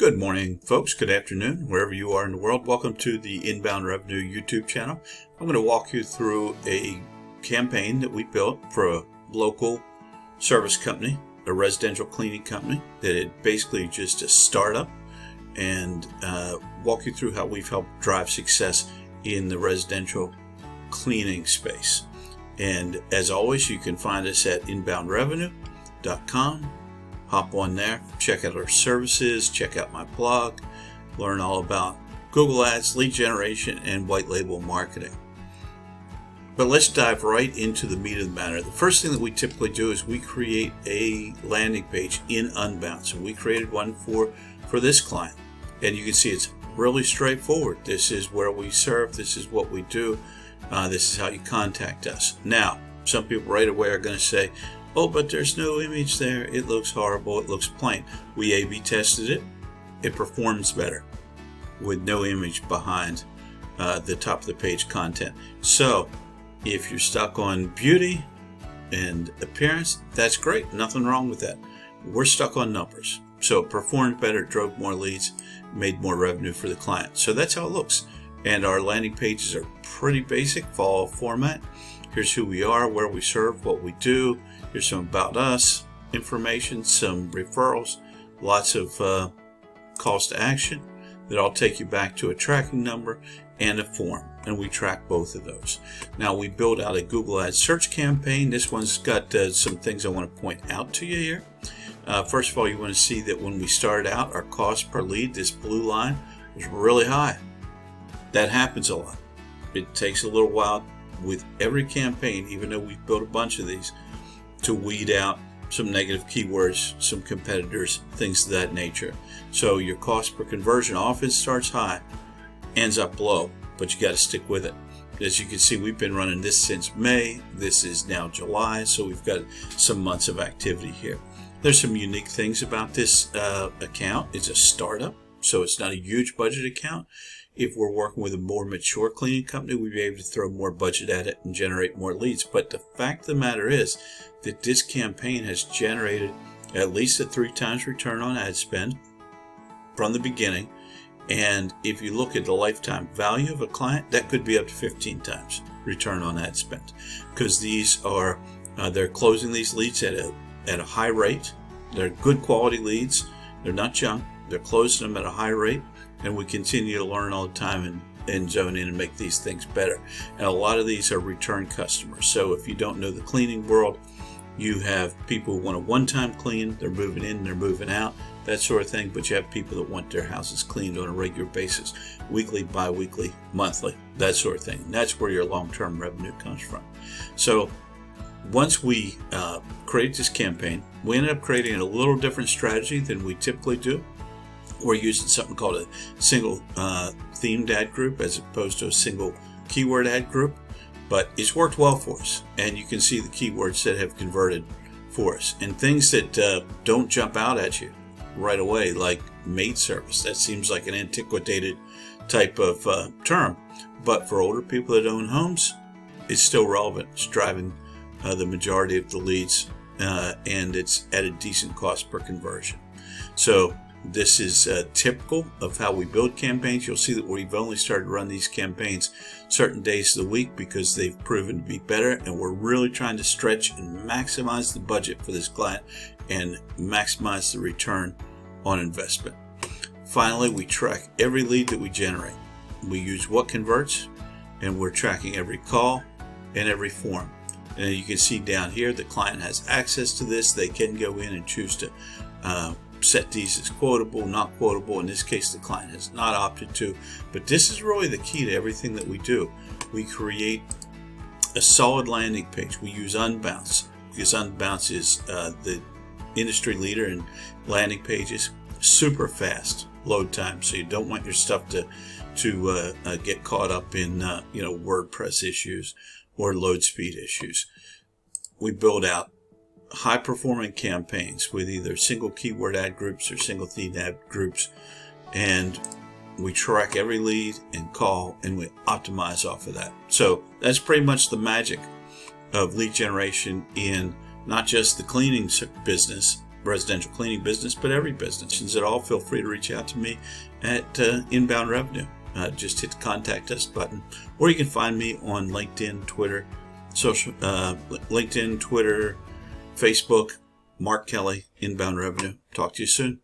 Good morning, folks. Good afternoon, wherever you are in the world. Welcome to the Inbound Revenue YouTube channel. I'm going to walk you through a campaign that we built for a local service company, a residential cleaning company that is basically just a startup, and walk you through how we've helped drive success in the residential cleaning space. And as always, you can find us at inboundrevenue.com. Hop on there, check out our services, check out my blog, learn all about Google Ads, lead generation, and white label marketing. But let's dive right into the meat of the matter. The first thing that we typically do is we create a landing page in Unbounce, and we created one for this client. And you can see it's really straightforward. This is where we serve, this is what we do, this is how you contact us. Now, some people right away are going to say, oh, but there's no image there. It looks horrible. It looks plain. We A/B tested it. It performs better with no image behind the top of the page content. So if you're stuck on beauty and appearance, that's great. Nothing wrong with that. We're stuck on numbers. So it performed better, drove more leads, made more revenue for the client. So that's how it looks. And our landing pages are pretty basic, follow format. Here's who we are, where we serve, what we do. Here's some about us information, some referrals, lots of calls to action that all take you back to a tracking number and a form, and we track both of those. Now we build out a Google Ads search campaign. This one's got some things I want to point out to you here. First of all, you want to see that when we started out, our cost per lead, this blue line, was really high. That happens a lot. It takes a little while with every campaign, even though we've built a bunch of these, to weed out some negative keywords, some competitors, things of that nature. So your cost per conversion often starts high, ends up low, but you got to stick with it. As you can see, we've been running this since May. This is now July, so we've got some months of activity here. There's some unique things about this account. It's a startup, so it's not a huge budget account. If we're working with a more mature cleaning company, we'd be able to throw more budget at it and generate more leads. But the fact of the matter is that this campaign has generated at least a 3 times return on ad spend from the beginning. And if you look at the lifetime value of a client, that could be up to 15 times return on ad spend, because these are, they're closing these leads at a high rate. They're good quality leads. They're not junk. They're closing them at a high rate. And we continue to learn all the time and zone in and make these things better. And a lot of these are return customers. So if you don't know the cleaning world, you have people who want a one-time clean, they're moving in, they're moving out, that sort of thing. But you have people that want their houses cleaned on a regular basis, weekly, bi-weekly, monthly, that sort of thing. And that's where your long-term revenue comes from. So once we created this campaign, we ended up creating a little different strategy than we typically do. We're using something called a single themed ad group as opposed to a single keyword ad group, but it's worked well for us. And you can see the keywords that have converted for us, and things that don't jump out at you right away, like maid service. That seems like an antiquated type of term, but for older people that own homes, it's still relevant. It's driving the majority of the leads, and it's at a decent cost per conversion. So this is typical of how we build campaigns. You'll see that we've only started to run these campaigns certain days of the week because they've proven to be better, and we're really trying to stretch and maximize the budget for this client and maximize the return on investment. Finally, we track every lead that we generate. We use what converts, and we're tracking every call and every form. And you can see down here the client has access to this. They can go in and choose to set these as quotable, not quotable. In this case, the client has not opted to, but this is really the key to everything that we do. We create a solid landing page. We use Unbounce because Unbounce is the industry leader in landing pages. Super fast load time, so you don't want your stuff to get caught up in WordPress issues or load speed issues. We build out high-performing campaigns with either single keyword ad groups or single theme ad groups, and we track every lead and call, and we optimize off of that. So that's pretty much the magic of lead generation in not just the cleaning business, residential cleaning business, but every business. And at all, feel free to reach out to me at Inbound Revenue. Just hit the contact us button, or you can find me on LinkedIn, Twitter, Facebook, Mark Kelly, Inbound Revenue. Talk to you soon.